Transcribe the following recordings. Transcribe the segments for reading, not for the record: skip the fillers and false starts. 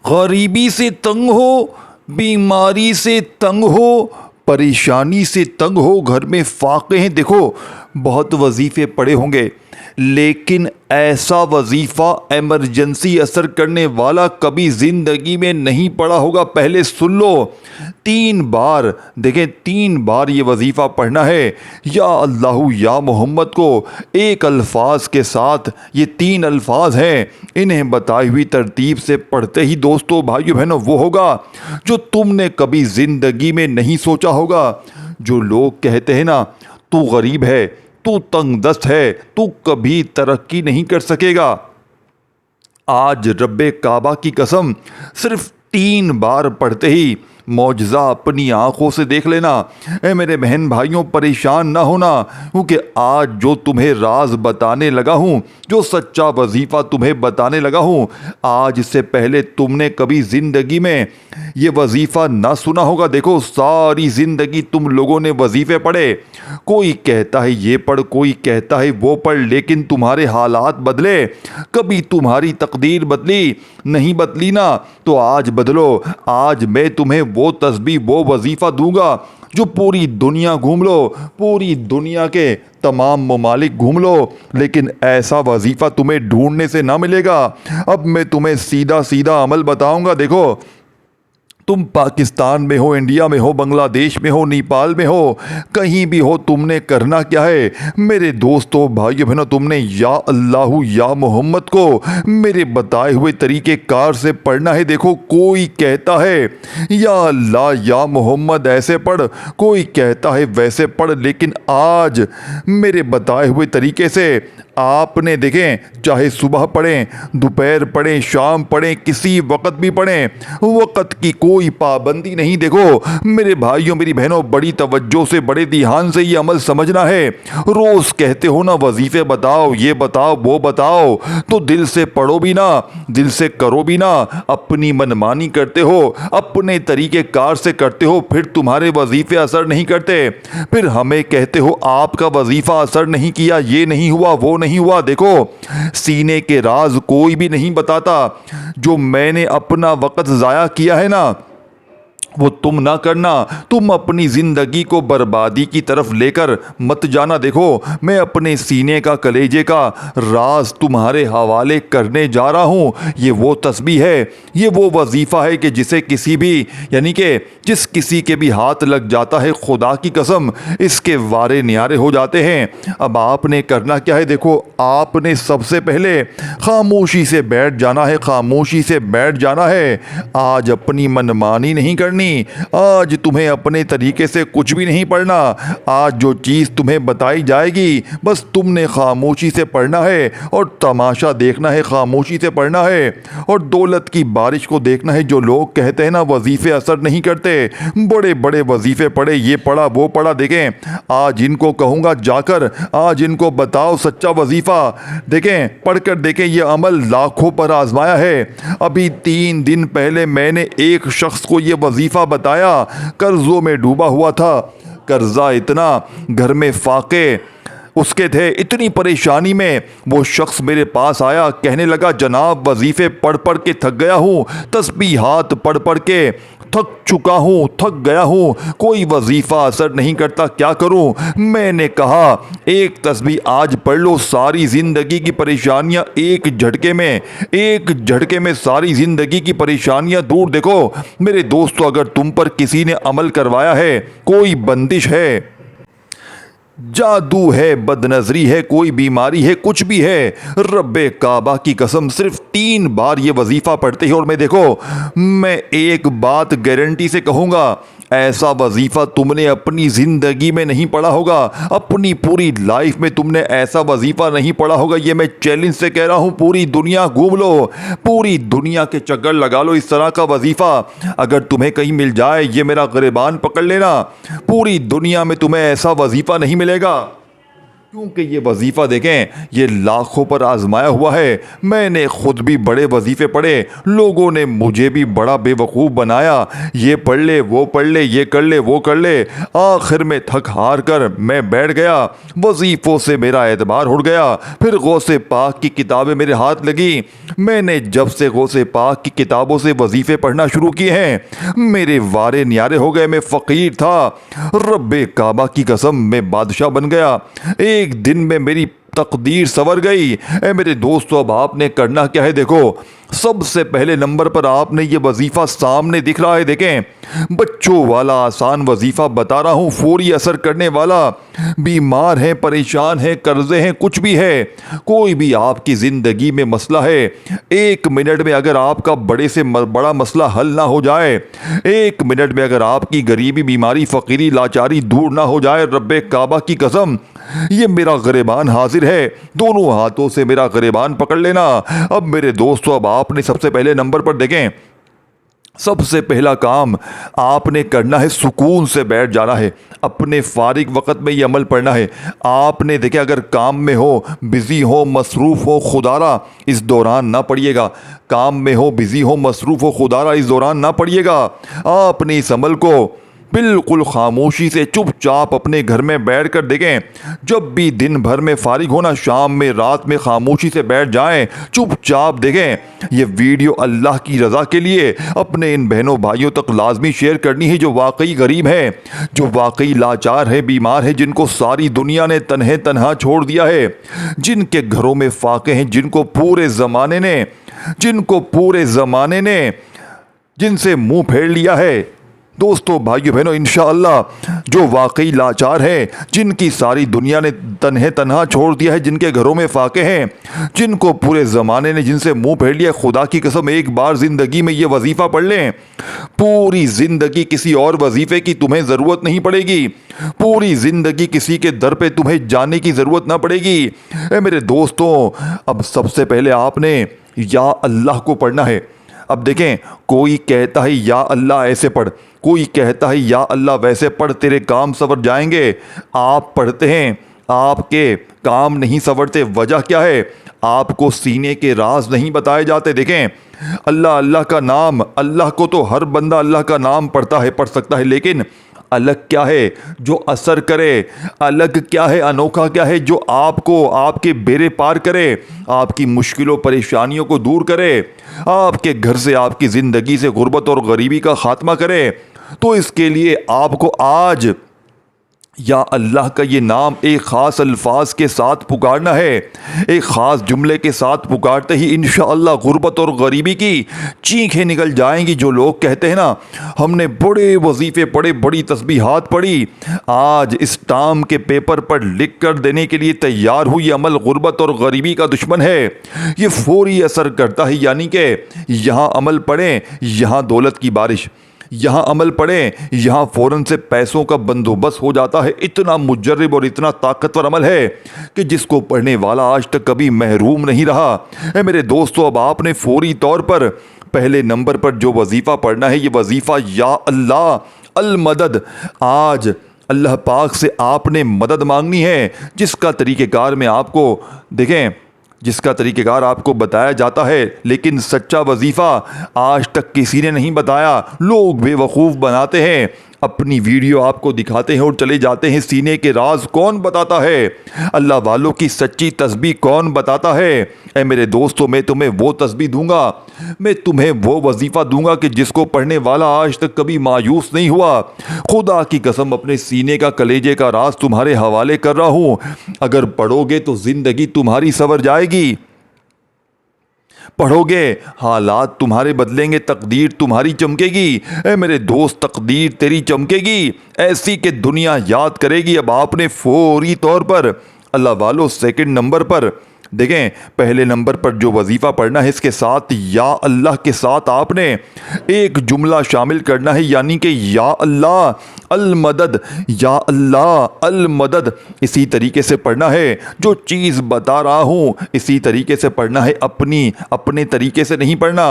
غریبی سے تنگ ہو، بیماری سے تنگ ہو، پریشانی سے تنگ ہو، گھر میں فاقے ہیں، دیکھو بہت وظیفے پڑے ہوں گے، لیکن ایسا وظیفہ ایمرجنسی اثر کرنے والا کبھی زندگی میں نہیں پڑا ہوگا۔ پہلے سن لو، 3 بار، دیکھیں 3 بار یہ وظیفہ پڑھنا ہے، یا اللہ یا محمد کو ایک الفاظ کے ساتھ۔ یہ 3 الفاظ ہیں، انہیں بتائی ہوئی ترتیب سے پڑھتے ہی دوستو بھائیو بہنوں وہ ہوگا جو تم نے کبھی زندگی میں نہیں سوچا ہوگا۔ جو لوگ کہتے ہیں نا تو غریب ہے، تو تنگ دست ہے، تو کبھی ترقی نہیں کر سکے گا، آج رب کعبہ کی قسم صرف 3 بار پڑھتے ہی معجزہ اپنی آنکھوں سے دیکھ لینا۔ اے میرے بہن بھائیوں پریشان نہ ہونا، کیونکہ آج جو تمہیں راز بتانے لگا ہوں، جو سچا وظیفہ تمہیں بتانے لگا ہوں، آج سے پہلے تم نے کبھی زندگی میں یہ وظیفہ نہ سنا ہوگا۔ دیکھو ساری زندگی تم لوگوں نے وظیفے پڑھے، کوئی کہتا ہے یہ پڑھ، کوئی کہتا ہے وہ پڑھ، لیکن تمہارے حالات بدلے، کبھی تمہاری تقدیر بدلی نہیں، بدلی نا تو آج بدلو۔ آج میں تمہیں وہ تسبیح، وہ وظیفہ دوں گا جو پوری دنیا گھوم لو، پوری دنیا کے تمام ممالک گھوم لو، لیکن ایسا وظیفہ تمہیں ڈھونڈنے سے نہ ملے گا۔ اب میں تمہیں سیدھا سیدھا عمل بتاؤں گا۔ دیکھو تم پاکستان میں ہو، انڈیا میں ہو، بنگلہ دیش میں ہو، نیپال میں ہو، کہیں بھی ہو، تم نے کرنا کیا ہے میرے دوستو بھائیو بہنوں، تم نے یا اللہ یا محمد کو میرے بتائے ہوئے طریقہ کار سے پڑھنا ہے۔ دیکھو کوئی کہتا ہے یا اللہ یا محمد ایسے پڑھ، کوئی کہتا ہے ویسے پڑھ، لیکن آج میرے بتائے ہوئے طریقے سے آپ نے دیکھیں، چاہے صبح پڑھیں، دوپہر پڑھیں، شام پڑھیں، کسی وقت بھی پڑھیں، وقت کی کوئی پابندی نہیں۔ دیکھو میرے بھائیوں میری بہنوں بڑی توجہ سے بڑے دھیان سے یہ عمل سمجھنا ہے۔ روز کہتے ہو نا وظیفے بتاؤ، یہ بتاؤ، وہ بتاؤ، تو دل سے پڑھو بھی نا، دل سے کرو بھی نا، اپنی منمانی کرتے ہو، اپنے طریقے کار سے کرتے ہو، پھر تمہارے وظیفے اثر نہیں کرتے، پھر ہمیں کہتے ہو آپ کا وظیفہ اثر نہیں کیا، یہ نہیں ہوا، وہ نہیں ہوا۔ دیکھو سینے کے راز کوئی بھی نہیں بتاتا، جو میں نے اپنا وقت ضائع کیا ہے نا وہ تم نہ کرنا، تم اپنی زندگی کو بربادی کی طرف لے کر مت جانا۔ دیکھو میں اپنے سینے کا کلیجے کا راز تمہارے حوالے کرنے جا رہا ہوں۔ یہ وہ تسبیح ہے، یہ وہ وظیفہ ہے کہ جسے کسی بھی یعنی کہ جس کسی کے بھی ہاتھ لگ جاتا ہے، خدا کی قسم اس کے وارے نیارے ہو جاتے ہیں۔ اب آپ نے کرنا کیا ہے؟ دیکھو آپ نے سب سے پہلے خاموشی سے بیٹھ جانا ہے، خاموشی سے بیٹھ جانا ہے۔ آج اپنی منمانی نہیں کرنی، آج تمہیں اپنے طریقے سے کچھ بھی نہیں پڑھنا۔ آج جو چیز تمہیں بتائی جائے گی بس تم نے خاموشی سے پڑھنا ہے اور تماشا دیکھنا ہے، خاموشی سے پڑھنا ہے اور دولت کی بارش کو دیکھنا ہے۔ جو لوگ کہتے ہیں نا وظیفے اثر نہیں کرتے، بڑے بڑے وظیفے پڑھے، یہ پڑھا وہ پڑھا، دیکھیں آج ان کو کہوں گا جا کر آج ان کو بتاؤ سچا وظیفہ، دیکھیں پڑھ کر دیکھیں، یہ عمل لاکھوں پر آزمایا ہے۔ ابھی 3 دن پہلے میں نے ایک شخص کو یہ وظیفہ بتایا، قرضوں میں ڈوبا ہوا تھا، قرضہ اتنا، گھر میں فاقے اس کے تھے، اتنی پریشانی میں وہ شخص میرے پاس آیا، کہنے لگا جناب وظیفے پڑھ پڑھ کے تھک گیا ہوں، تسبیحات پڑھ پڑھ کے تھک چکا ہوں، تھک گیا ہوں، کوئی وظیفہ اثر نہیں کرتا، کیا کروں؟ میں نے کہا ایک تسبیح آج پڑھ لو، ساری زندگی کی پریشانیاں ایک جھٹکے میں ساری زندگی کی پریشانیاں دور۔ دیکھو میرے دوستو اگر تم پر کسی نے عمل کروایا ہے، کوئی بندش ہے، جادو ہے، بد نظری ہے، کوئی بیماری ہے، کچھ بھی ہے، رب کعبہ کی قسم صرف 3 بار یہ وظیفہ پڑھتے ہی، اور میں دیکھو میں ایک بات گارنٹی سے کہوں گا، ایسا وظیفہ تم نے اپنی زندگی میں نہیں پڑھا ہوگا، اپنی پوری لائف میں تم نے ایسا وظیفہ نہیں پڑھا ہوگا۔ یہ میں چیلنج سے کہہ رہا ہوں، پوری دنیا گھوم لو، پوری دنیا کے چکر لگا لو، اس طرح کا وظیفہ اگر تمہیں کہیں مل جائے، یہ میرا گریبان پکڑ لینا، پوری دنیا میں تمہیں ایسا وظیفہ نہیں ملے گا، کیونکہ یہ وظیفہ دیکھیں یہ لاکھوں پر آزمایا ہوا ہے. میں نے خود بھی بڑے وظیفے پڑھے, لوگوں نے مجھے بھی بڑا بے وقوف بنایا, یہ پڑھ لے وہ پڑھ لے یہ کر لے وہ کر لے. آخر میں تھک ہار کر میں بیٹھ گیا, وظیفوں سے میرا اعتبار اٹھ گیا. پھر غوث پاک کی کتابیں میرے ہاتھ لگی. میں نے جب سے غوث پاک کی کتابوں سے وظیفے پڑھنا شروع کیے ہیں میرے وارے نیارے ہو گئے. میں فقیر تھا, رب کعبہ کی قسم میں بادشاہ بن گیا. ایک دن میں میری تقدیر سنور گئی. اے میرے دوستو, اب آپ نے کرنا کیا ہے؟ دیکھو, سب سے پہلے نمبر پر آپ نے یہ وظیفہ سامنے دکھ رہا ہے, دیکھیں بچوں والا آسان وظیفہ بتا رہا ہوں, فوری اثر کرنے والا. بیمار ہیں, پریشان ہیں, قرضے ہیں, کچھ بھی ہے, کوئی بھی آپ کی زندگی میں مسئلہ ہے, 1 منٹ میں اگر آپ کا بڑے سے بڑا مسئلہ حل نہ ہو جائے, 1 منٹ میں اگر آپ کی غریبی, بیماری, فقیری, لاچاری دور نہ ہو جائے, رب کعبہ کی قسم یہ میرا گریبان حاضر ہے, دونوں ہاتھوں سے میرا گریبان پکڑ لینا. اب میرے دوستو, اب آپ نے سب سے پہلے نمبر پر دیکھیں, سب سے پہلا کام آپ نے کرنا ہے سکون سے بیٹھ جانا ہے. اپنے فارغ وقت میں یہ عمل پڑھنا ہے. آپ نے دیکھیں اگر کام میں ہو, بزی ہو, مصروف ہو, خدارہ اس دوران نہ پڑھیے گا. کام میں ہو, بزی ہو, مصروف ہو, خدارہ اس دوران نہ پڑھیے گا. آپ نے اس عمل کو بالکل خاموشی سے چپ چاپ اپنے گھر میں بیٹھ کر دیکھیں. جب بھی دن بھر میں فارغ ہونا, شام میں, رات میں خاموشی سے بیٹھ جائیں, چپ چاپ دیکھیں. یہ ویڈیو اللہ کی رضا کے لیے اپنے ان بہنوں بھائیوں تک لازمی شیئر کرنی ہے جو واقعی غریب ہیں, جو واقعی لاچار ہیں, بیمار ہیں, جن کو ساری دنیا نے تنہا چھوڑ دیا ہے, جن کے گھروں میں فاقے ہیں, جن کو پورے زمانے نے جن سے منہ پھیر لیا ہے. دوستو, بھائیو بہنوں, انشاءاللہ جو واقعی لاچار ہیں, جن کی ساری دنیا نے تنہا چھوڑ دیا ہے, جن کے گھروں میں فاقے ہیں, جن کو پورے زمانے نے جن سے منہ پھیر لیا, خدا کی قسم ایک بار زندگی میں یہ وظیفہ پڑھ لیں, پوری زندگی کسی اور وظیفے کی تمہیں ضرورت نہیں پڑے گی. پوری زندگی کسی کے در پہ تمہیں جانے کی ضرورت نہ پڑے گی. اے میرے دوستوں, اب سب سے پہلے آپ نے یا اللہ کو پڑھنا ہے. اب دیکھیں, کوئی کہتا ہے یا اللہ ایسے پڑھ, کوئی کہتا ہے یا اللہ ویسے پڑھ, تیرے کام سنور جائیں گے. آپ پڑھتے ہیں, آپ کے کام نہیں سنورتے. وجہ کیا ہے؟ آپ کو سینے کے راز نہیں بتائے جاتے. دیکھیں, اللہ کا نام, اللہ کو تو ہر بندہ اللہ کا نام پڑھ سکتا ہے, لیکن الگ کیا ہے جو اثر کرے, الگ کیا ہے, انوکھا کیا ہے جو آپ کو آپ کے بیڑے پار کرے, آپ کی مشکلوں پریشانیوں کو دور کرے, آپ کے گھر سے, آپ کی زندگی سے غربت اور غریبی کا خاتمہ کرے. تو اس کے لیے آپ کو آج یا اللہ کا یہ نام ایک خاص الفاظ کے ساتھ پکارنا ہے. ایک خاص جملے کے ساتھ پکارتے ہی انشاءاللہ غربت اور غریبی کی چیخیں نکل جائیں گی. جو لوگ کہتے ہیں نا ہم نے بڑے وظیفے پڑھے, بڑی تسبیحات پڑھی, آج اسٹامپ کے پیپر پر لکھ کر دینے کے لیے تیار ہوئی عمل غربت اور غریبی کا دشمن ہے. یہ فوری اثر کرتا ہے, یعنی کہ یہاں عمل پڑھیں, یہاں دولت کی بارش, یہاں عمل پڑھیں, یہاں فوراً سے پیسوں کا بندوبست ہو جاتا ہے. اتنا مجرب اور اتنا طاقتور عمل ہے کہ جس کو پڑھنے والا آج تک کبھی محروم نہیں رہا. اے میرے دوستو, اب آپ نے فوری طور پر پہلے نمبر پر جو وظیفہ پڑھنا ہے, یہ وظیفہ یا اللہ المدد. آج اللہ پاک سے آپ نے مدد مانگنی ہے, جس کا طریقہ کار میں آپ کو دیکھیں, جس کا طریقہ کار آپ کو بتایا جاتا ہے, لیکن سچا وظیفہ آج تک کسی نے نہیں بتایا. لوگ بے وقوف بناتے ہیں, اپنی ویڈیو آپ کو دکھاتے ہیں اور چلے جاتے ہیں. سینے کے راز کون بتاتا ہے؟ اللہ والوں کی سچی تسبیح کون بتاتا ہے؟ اے میرے دوستو, میں تمہیں وہ تسبیح دوں گا, میں تمہیں وہ وظیفہ دوں گا کہ جس کو پڑھنے والا آج تک کبھی مایوس نہیں ہوا. خدا کی قسم اپنے سینے کا کلیجے کا راز تمہارے حوالے کر رہا ہوں. اگر پڑھو گے تو زندگی تمہاری سنور جائے گی. پڑھو گے حالات تمہارے بدلیں گے, تقدیر تمہاری چمکے گی. اے میرے دوست, تقدیر تیری چمکے گی ایسی کہ دنیا یاد کرے گی. اب آپ نے فوری طور پر اللہ والو سیکنڈ نمبر پر دیکھیں, پہلے نمبر پر جو وظیفہ پڑھنا ہے, اس کے ساتھ یا اللہ کے ساتھ آپ نے ایک جملہ شامل کرنا ہے, یعنی کہ یا اللہ المدد، یا اللہ المدد، اسی طریقے سے پڑھنا ہے۔ جو چیز بتا رہا ہوں اسی طریقے سے پڑھنا ہے، اپنے طریقے سے نہیں پڑھنا،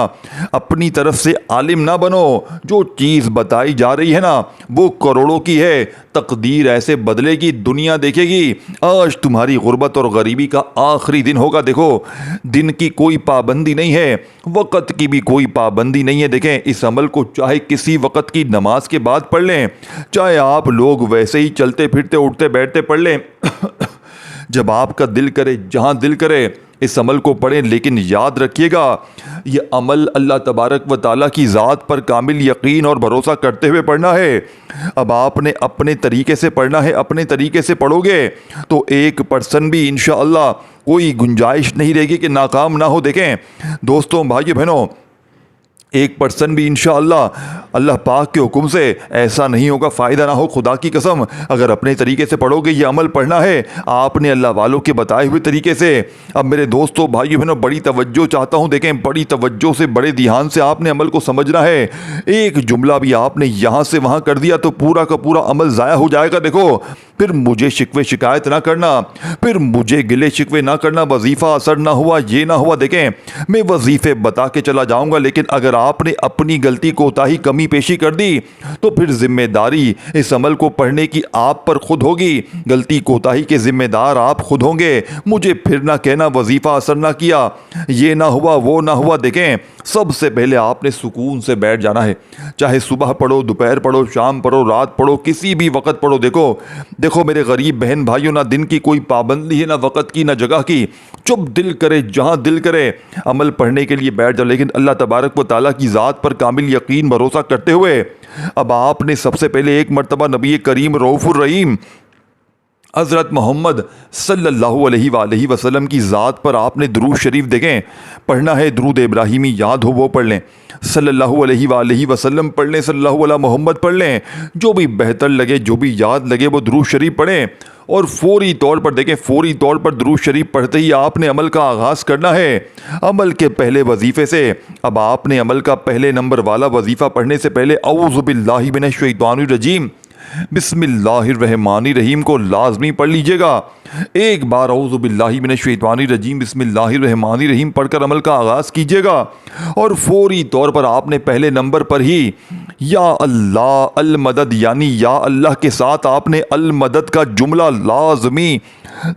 اپنی طرف سے عالم نہ بنو۔ جو چیز بتائی جا رہی ہے نا وہ کروڑوں کی ہے، تقدیر ایسے بدلے گی، دنیا دیکھے گی۔ آج تمہاری غربت اور غریبی کا آخری دن ہوگا۔ دیکھو دن کی کوئی پابندی نہیں ہے، وقت کی بھی کوئی پابندی نہیں ہے۔ دیکھیں اس عمل کو چاہے کسی وقت کی نماز کے بعد پڑھ لیں، چاہے آپ لوگ ویسے ہی چلتے پھرتے اٹھتے بیٹھتے پڑھ لیں، جب آپ کا دل کرے، جہاں دل کرے اس عمل کو پڑھیں۔ لیکن یاد رکھیے گا یہ عمل اللہ تبارک و تعالیٰ کی ذات پر کامل یقین اور بھروسہ کرتے ہوئے پڑھنا ہے۔ اب آپ نے اپنے طریقے سے پڑھنا ہے، اپنے طریقے سے پڑھو گے تو 1% بھی انشاءاللہ کوئی گنجائش نہیں رہے گی کہ ناکام نہ ہو۔ دیکھیں دوستوں، بھائیو بہنوں، 1% بھی انشاءاللہ اللہ پاک کے حکم سے ایسا نہیں ہوگا فائدہ نہ ہو۔ خدا کی قسم اگر اپنے طریقے سے پڑھو گے، یہ عمل پڑھنا ہے آپ نے اللہ والوں کے بتائے ہوئے طریقے سے۔ اب میرے دوستوں، بھائیو بہنوں، بڑی توجہ چاہتا ہوں، دیکھیں بڑی توجہ سے، بڑے دھیان سے آپ نے عمل کو سمجھنا ہے۔ ایک جملہ بھی آپ نے یہاں سے وہاں کر دیا تو پورا کا پورا عمل ضائع ہو جائے گا۔ دیکھو پھر مجھے شکوے شکایت نہ کرنا، پھر مجھے گلے شکوے نہ کرنا، وظیفہ اثر نہ ہوا، یہ نہ ہوا۔ دیکھیں میں وظیفے بتا کے چلا جاؤں گا، لیکن اگر آپ نے اپنی غلطی کوتاہی کمی پیشی کر دی تو پھر ذمہ داری اس عمل کو پڑھنے کی آپ پر خود ہوگی۔ غلطی کوتاہی کے ذمہ دار آپ خود ہوں گے۔ مجھے پھر نہ کہنا وظیفہ اثر نہ کیا، یہ نہ ہوا، وہ نہ ہوا۔ دیکھیں سب سے پہلے آپ نے سکون سے بیٹھ جانا ہے، چاہے صبح پڑھو، دوپہر پڑھو، شام پڑھو، رات پڑھو، کسی بھی وقت پڑھو۔ دیکھو میرے غریب بہن بھائیوں، نہ دن کی کوئی پابندی ہے، نہ وقت کی، نہ جگہ کی۔ جب دل کرے، جہاں دل کرے عمل پڑھنے کے لیے بیٹھ جاؤ، لیکن اللہ تبارک و تعالیٰ کی ذات پر کامل یقین بھروسہ کرتے ہوئے۔ اب آپ نے سب سے پہلے ایک مرتبہ نبی کریم رؤوف الرحیم حضرت محمد صلی اللہ علیہ وآلہ وسلم کی ذات پر آپ نے درود شریف دیکھیں پڑھنا ہے۔ درود ابراہیمی یاد ہو وہ پڑھ لیں، صلی اللہ علیہ وآلہ وسلم پڑھ لیں، صلی اللہ علیہ محمد پڑھ لیں، جو بھی بہتر لگے، جو بھی یاد لگے وہ درود شریف پڑھیں۔ اور فوری طور پر دیکھیں، فوری طور پر درود شریف پڑھتے ہی آپ نے عمل کا آغاز کرنا ہے، عمل کے پہلے وظیفے سے۔ اب آپ نے عمل کا پہلے نمبر والا وظیفہ پڑھنے سے پہلے اعوذ باللہ من الشیطان الرجیم بسم اللہ الرحمن الرحیم کو لازمی پڑھ لیجئے گا۔ ایک بار اعوذ باللہ من الشیطان الرجیم بسم اللہ الرحمن الرحیم پڑھ کر عمل کا آغاز کیجئے گا، اور فوری طور پر آپ نے پہلے نمبر پر ہی یا اللہ المدد، یعنی یا اللہ کے ساتھ آپ نے المدد کا جملہ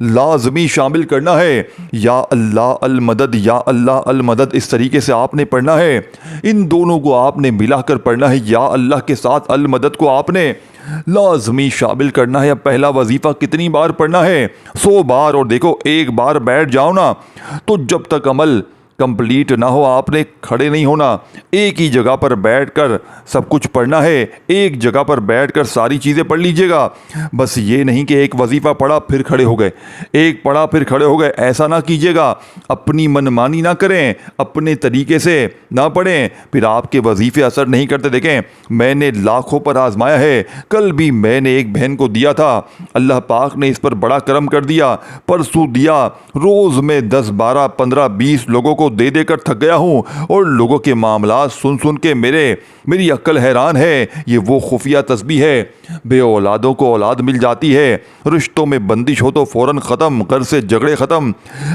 لازمی شامل کرنا ہے۔ یا اللہ المدد، یا اللہ المدد، اس طریقے سے آپ نے پڑھنا ہے۔ ان دونوں کو آپ نے ملا کر پڑھنا ہے۔ یا اللہ کے ساتھ المدد کو آپ نے لازمی شامل کرنا ہے۔ اب پہلا وظیفہ کتنی بار پڑھنا ہے؟ 100 بار۔ اور دیکھو ایک بار بیٹھ جاؤ نا تو جب تک عمل کمپلیٹ نہ ہو آپ نے کھڑے نہیں ہونا، ایک ہی جگہ پر بیٹھ کر سب کچھ پڑھنا ہے، ایک جگہ پر بیٹھ کر ساری چیزیں پڑھ لیجئے گا۔ بس یہ نہیں کہ ایک وظیفہ پڑھا پھر کھڑے ہو گئے، ایک پڑھا پھر کھڑے ہو گئے، ایسا نہ کیجئے گا۔ اپنی منمانی نہ کریں، اپنے طریقے سے نہ پڑھیں، پھر آپ کے وظیفے اثر نہیں کرتے۔ دیکھیں میں نے لاکھوں پر آزمایا ہے، کل بھی میں نے ایک بہن کو دیا تھا، اللہ پاک نے اس پر بڑا کرم کر دیا، پرسوں دیا، روز میں 10 12 15 20 لوگوں کو دے دے کر تھک گیا ہوں، اور لوگوں کے معاملات سن کے میری عقل حیران ہے۔ یہ وہ خفیہ تسبیح ہے، بے اولادوں کو اولاد مل جاتی ہے، رشتوں میں بندش ہو تو فوراً ختم، گھر سے جھگڑے ختم۔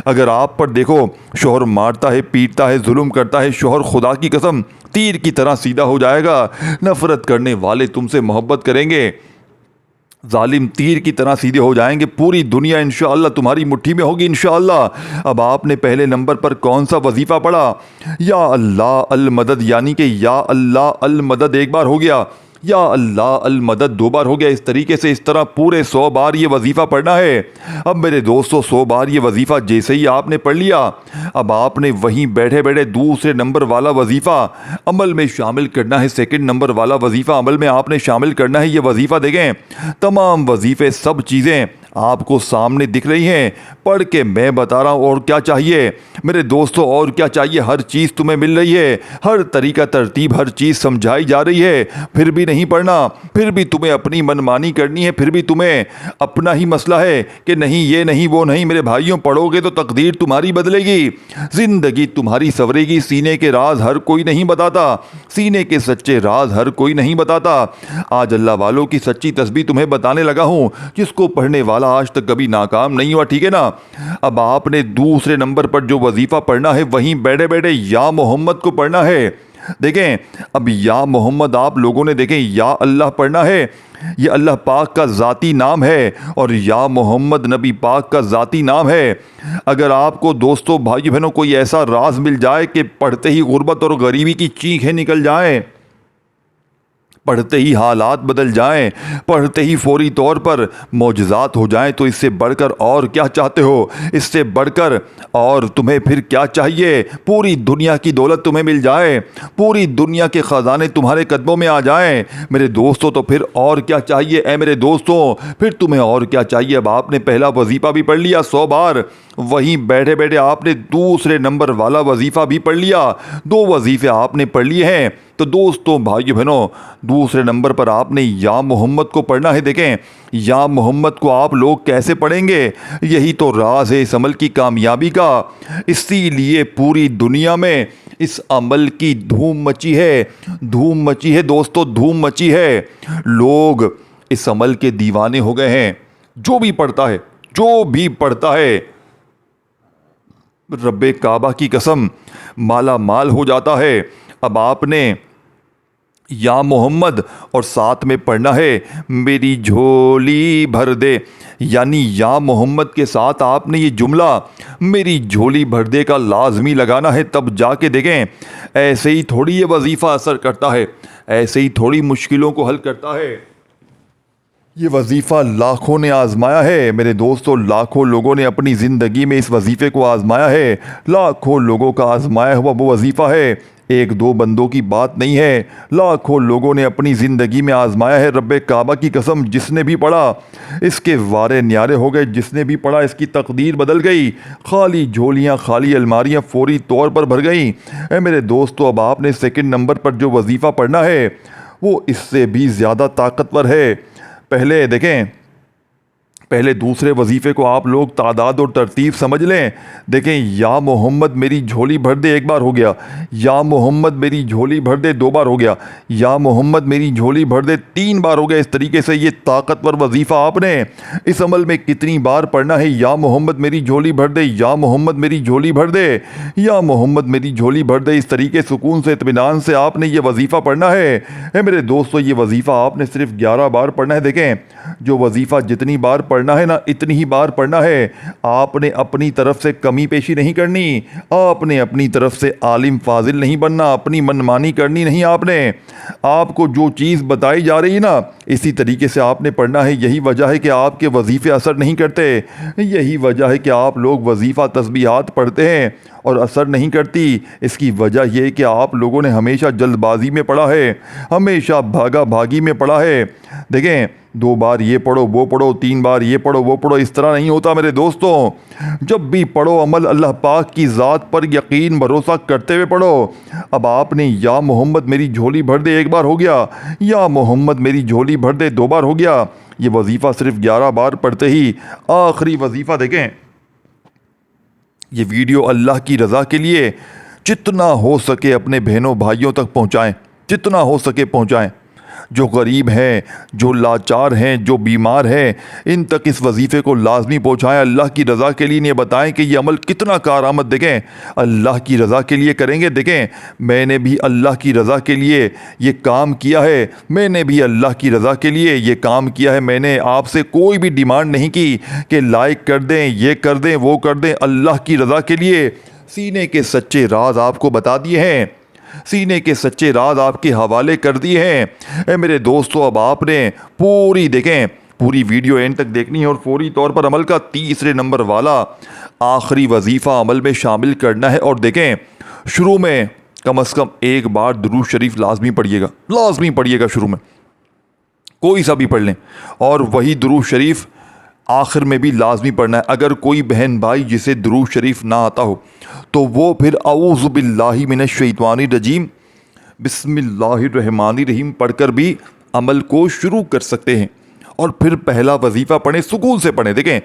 اگر آپ پر دیکھو شوہر مارتا ہے، پیٹتا ہے، ظلم کرتا ہے، شوہر خدا کی قسم تیر کی طرح سیدھا ہو جائے گا۔ نفرت کرنے والے تم سے محبت کریں گے، ظالم تیر کی طرح سیدھے ہو جائیں گے۔ پوری دنیا انشاءاللہ تمہاری مٹھی میں ہوگی انشاءاللہ۔ اب آپ نے پہلے نمبر پر کون سا وظیفہ پڑھا؟ یا اللہ المدد، یعنی کہ یا اللہ المدد ایک بار ہو گیا، یا اللہ المدد 2 بار ہو گیا۔ اس طریقے سے اس طرح پورے 100 بار یہ وظیفہ پڑھنا ہے۔ اب میرے دوستو 100 بار یہ وظیفہ جیسے ہی آپ نے پڑھ لیا، اب آپ نے وہیں بیٹھے بیٹھے دوسرے نمبر والا وظیفہ عمل میں شامل کرنا ہے۔ سیکنڈ نمبر والا وظیفہ عمل میں آپ نے شامل کرنا ہے۔ یہ وظیفہ دیکھیں، تمام وظیفے سب چیزیں آپ کو سامنے دکھ رہی ہیں، پڑھ کے میں بتا رہا ہوں اور کیا چاہیے میرے دوستوں، اور کیا چاہیے، ہر چیز تمہیں مل رہی ہے، ہر طریقہ ترتیب ہر چیز سمجھائی جا رہی ہے، پھر بھی نہیں پڑھنا، پھر بھی تمہیں اپنی منمانی کرنی ہے، پھر بھی تمہیں اپنا ہی مسئلہ ہے کہ نہیں یہ نہیں وہ نہیں۔ میرے بھائیوں، پڑھو گے تو تقدیر تمہاری بدلے گی، زندگی تمہاری سنورے گی۔ سینے کے راز ہر کوئی نہیں بتاتا، سینے کے سچے راز ہر کوئی نہیں بتاتا۔ آج اللہ والوں کی سچی تسبیح تمہیں بتانے لگا ہوں، جس کو پڑھنے والا آج تک کبھی ناکام نہیں ہوا، ٹھیک ہے نا؟ اب آپ نے دوسرے نمبر پر جو وظیفہ پڑھنا ہے، وہیں بیٹھے بیٹھے یا محمد کو پڑھنا ہے۔ دیکھیں، اب یا محمد آپ لوگوں نے دیکھیں یا اللہ پڑھنا ہے، یہ اللہ پاک کا ذاتی نام ہے، اور یا محمد نبی پاک کا ذاتی نام ہے۔ اگر آپ کو دوستوں بھائی بہنوں کوئی ایسا راز مل جائے کہ پڑھتے ہی غربت اور غریبی کی چیخیں نکل جائیں، پڑھتے ہی حالات بدل جائیں، پڑھتے ہی فوری طور پر معجزات ہو جائیں، تو اس سے بڑھ کر اور کیا چاہتے ہو؟ اس سے بڑھ کر اور تمہیں پھر کیا چاہیے؟ پوری دنیا کی دولت تمہیں مل جائے، پوری دنیا کے خزانے تمہارے قدموں میں آ جائیں میرے دوستوں، تو پھر اور کیا چاہیے؟ اے میرے دوستوں، پھر تمہیں اور کیا چاہیے؟ اب آپ نے پہلا وظیفہ بھی پڑھ لیا 100 بار، وہیں بیٹھے بیٹھے آپ نے دوسرے نمبر والا وظیفہ بھی پڑھ لیا، 2 وظیفے آپ نے پڑھ لیے ہیں۔ تو دوستوں بھائیو بہنوں، دوسرے نمبر پر آپ نے یا محمد کو پڑھنا ہے۔ دیکھیں، یا محمد کو آپ لوگ کیسے پڑھیں گے؟ یہی تو راز ہے اس عمل کی کامیابی کا، اسی لیے پوری دنیا میں اس عمل کی دھوم مچی ہے، دھوم مچی ہے دوستوں، دھوم مچی ہے۔ لوگ اس عمل کے دیوانے ہو گئے ہیں۔ جو بھی پڑھتا ہے، جو بھی پڑھتا ہے، رب کعبہ کی قسم مالا مال ہو جاتا ہے۔ اب آپ نے یا محمد اور ساتھ میں پڑھنا ہے میری جھولی بھر دے، یعنی یا محمد کے ساتھ آپ نے یہ جملہ میری جھولی بھر دے کا لازمی لگانا ہے، تب جا کے دیکھیں ایسے ہی تھوڑی یہ وظیفہ اثر کرتا ہے، ایسے ہی تھوڑی مشکلوں کو حل کرتا ہے۔ یہ وظیفہ لاکھوں نے آزمایا ہے میرے دوستوں، لاکھوں لوگوں نے اپنی زندگی میں اس وظیفے کو آزمایا ہے، لاکھوں لوگوں کا آزمایا ہوا وہ وظیفہ ہے، 1-2 بندوں کی بات نہیں ہے، لاکھوں لوگوں نے اپنی زندگی میں آزمایا ہے۔ رب کعبہ کی قسم، جس نے بھی پڑھا اس کے وارے نیارے ہو گئے، جس نے بھی پڑھا اس کی تقدیر بدل گئی، خالی جھولیاں خالی الماریاں فوری طور پر بھر گئیں۔ اے میرے دوستو، اب آپ نے سیکنڈ نمبر پر جو وظیفہ پڑھنا ہے وہ اس سے بھی زیادہ طاقتور ہے۔ پہلے دیکھیں، پہلے دوسرے وظیفے کو آپ لوگ تعداد اور ترتیب سمجھ لیں۔ دیکھیں، یا محمد میری جھولی بھر دے 1 بار ہو گیا، یا محمد میری جھولی بھر دے 2 بار ہو گیا، یا محمد میری جھولی بھر دے 3 بار ہو گیا۔ اس طریقے سے یہ طاقتور وظیفہ آپ نے اس عمل میں کتنی بار پڑھنا ہے؟ یا محمد میری جھولی بھر دے، یا محمد میری جھولی بھر دے، یا محمد میری جھولی بھر دے۔ اس طریقے سکون سے اطمینان سے آپ نے یہ وظیفہ پڑھنا ہے۔ اے میرے دوستو، یہ وظیفہ آپ نے صرف 11 بار پڑھنا ہے۔ دیکھیں، جو وظیفہ جتنی بار پڑھنا ہے نا، اتنی ہی بار پڑھنا ہے۔ آپ نے اپنی طرف سے کمی پیشی نہیں کرنی، آپ نے اپنی طرف سے عالم فاضل نہیں بننا، اپنی منمانی کرنی نہیں۔ آپ کو جو چیز بتائی جا رہی ہے نا، اسی طریقے سے آپ نے پڑھنا ہے۔ یہی وجہ ہے کہ آپ کے وظیفے اثر نہیں کرتے، یہی وجہ ہے کہ آپ لوگ وظیفہ تسبیحات پڑھتے ہیں اور اثر نہیں کرتی۔ اس کی وجہ یہ ہے کہ آپ لوگوں نے ہمیشہ جلد بازی میں پڑھا ہے، ہمیشہ بھاگا بھاگی میں پڑھا ہے۔ دیکھیں، 2 بار یہ پڑھو وہ پڑھو، 3 بار یہ پڑھو وہ پڑھو، اس طرح نہیں ہوتا میرے دوستوں۔ جب بھی پڑھو عمل اللہ پاک کی ذات پر یقین بھروسہ کرتے ہوئے پڑھو۔ اب آپ نے یا محمد میری جھولی بھر دے 1 بار ہو گیا، یا محمد میری جھولی بھر دے 2 بار ہو گیا۔ یہ وظیفہ صرف 11 بار پڑھتے ہی آخری وظیفہ دیکھیں، یہ ویڈیو اللہ کی رضا کے لیے جتنا ہو سکے اپنے بہنوں بھائیوں تک پہنچائیں، جتنا ہو سکے پہنچائیں۔ جو غریب ہیں، جو لاچار ہیں، جو بیمار ہیں، ان تک اس وظیفے کو لازمی پہنچائیں۔ اللہ کی رضا کے لیے انہیں بتائیں کہ یہ عمل کتنا کارآمد، دیکھیں اللہ کی رضا کے لیے کریں گے۔ دیکھیں، میں نے بھی اللہ کی رضا کے لیے یہ کام کیا ہے، میں نے بھی اللہ کی رضا کے لیے یہ کام کیا ہے۔ میں نے آپ سے کوئی بھی ڈیمانڈ نہیں کی کہ لائک کر دیں، یہ کر دیں، وہ کر دیں۔ اللہ کی رضا کے لیے سینے کے سچے راز آپ کو بتا دیے ہیں، سینے کے سچے راز آپ کے حوالے کر دیے ہیں۔ اے میرے دوستو، اب آپ نے پوری ویڈیو اینڈ تک دیکھنی ہے اور فوری طور پر عمل کا تیسرے نمبر والا آخری وظیفہ عمل میں شامل کرنا ہے۔ اور دیکھیں، شروع میں کم از کم 1 بار درود شریف لازمی پڑھیے گا، لازمی پڑھیے گا، شروع میں کوئی سا بھی پڑھ لیں، اور وہی درود شریف آخر میں بھی لازمی پڑھنا ہے۔ اگر کوئی بہن بھائی جسے درود شریف نہ آتا ہو تو وہ پھر اعوذ باللہ من الشیطان الرجیم بسم اللہ الرحمن الرحیم پڑھ کر بھی عمل کو شروع کر سکتے ہیں۔ اور پھر پہلا وظیفہ پڑھیں، سکون سے پڑھیں۔ دیکھیں،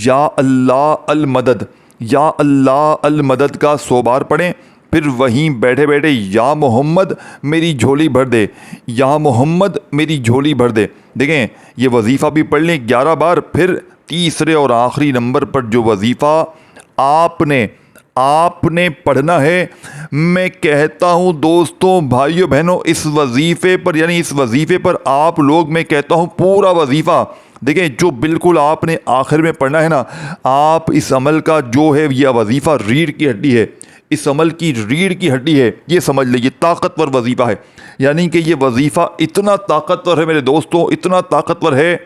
یا اللہ المدد، یا اللہ المدد کا 100 بار پڑھیں، پھر وہیں بیٹھے بیٹھے یا محمد میری جھولی بھر دے، یا محمد میری جھولی بھر دے۔ دیکھیں، یہ وظیفہ بھی پڑھ لیں 11 بار۔ پھر تیسرے اور آخری نمبر پر جو وظیفہ آپ نے پڑھنا ہے، میں کہتا ہوں دوستوں، بھائیوں بہنوں، اس وظیفے پر آپ لوگ، میں کہتا ہوں پورا وظیفہ، دیکھیں جو بالکل آپ نے آخر میں پڑھنا ہے نا، آپ اس عمل کا جو ہے یہ وظیفہ ریڑھ کی ہڈی ہے، اس عمل کی ریڑھ کی ہڈی ہے، یہ سمجھ لیں، یہ طاقتور وظیفہ ہے۔ یعنی کہ یہ وظیفہ اتنا طاقتور ہے میرے دوستوں، اتنا طاقتور ہے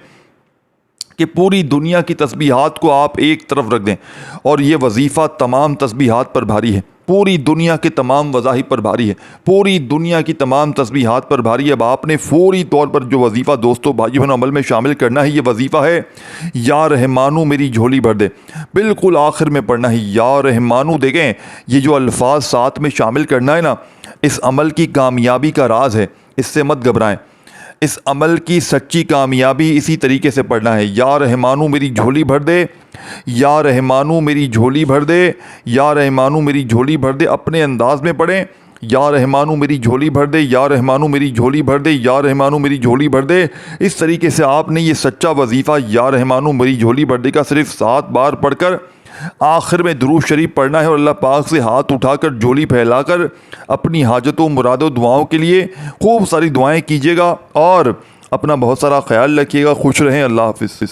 کہ پوری دنیا کی تسبیحات کو آپ ایک طرف رکھ دیں، اور یہ وظیفہ تمام تسبیحات پر بھاری ہے، پوری دنیا کے تمام وظائف پر بھاری ہے، پوری دنیا کی تمام تسبیحات پر بھاری ہے۔ اب آپ نے فوری طور پر جو وظیفہ دوستوں بھائیوں عمل میں شامل کرنا ہے، یہ وظیفہ ہے یا رحمانو میری جھولی بھر دے، بالکل آخر میں پڑھنا ہے یا رحمانو۔ دیکھیں، یہ جو الفاظ ساتھ میں شامل کرنا ہے نا، اس عمل کی کامیابی کا راز ہے، اس سے مت گھبرائیں۔ اس عمل کی سچی کامیابی اسی طریقے سے پڑھنا ہے، یا رحمانو میری جھولی بھر دے، یا رحمانو میری جھولی بھر دے، یا رحمانو میری جھولی بھر دے۔ اپنے انداز میں پڑھیں، یا رحمانو میری جھولی بھر دے، یا رحمانو میری جھولی بھر دے، یا رحمانو میری جھولی بھر دے۔ اس طریقے سے آپ نے یہ سچا وظیفہ یا رحمانو میری جھولی بھر دے کا صرف 7 بار پڑھ کر آخر میں درود شریف پڑھنا ہے، اور اللہ پاک سے ہاتھ اٹھا کر جھولی پھیلا کر اپنی حاجتوں، مرادوں، دعاؤں کے لیے خوب ساری دعائیں کیجیے گا، اور اپنا بہت سارا خیال رکھیے گا۔ خوش رہیں، اللہ حافظ۔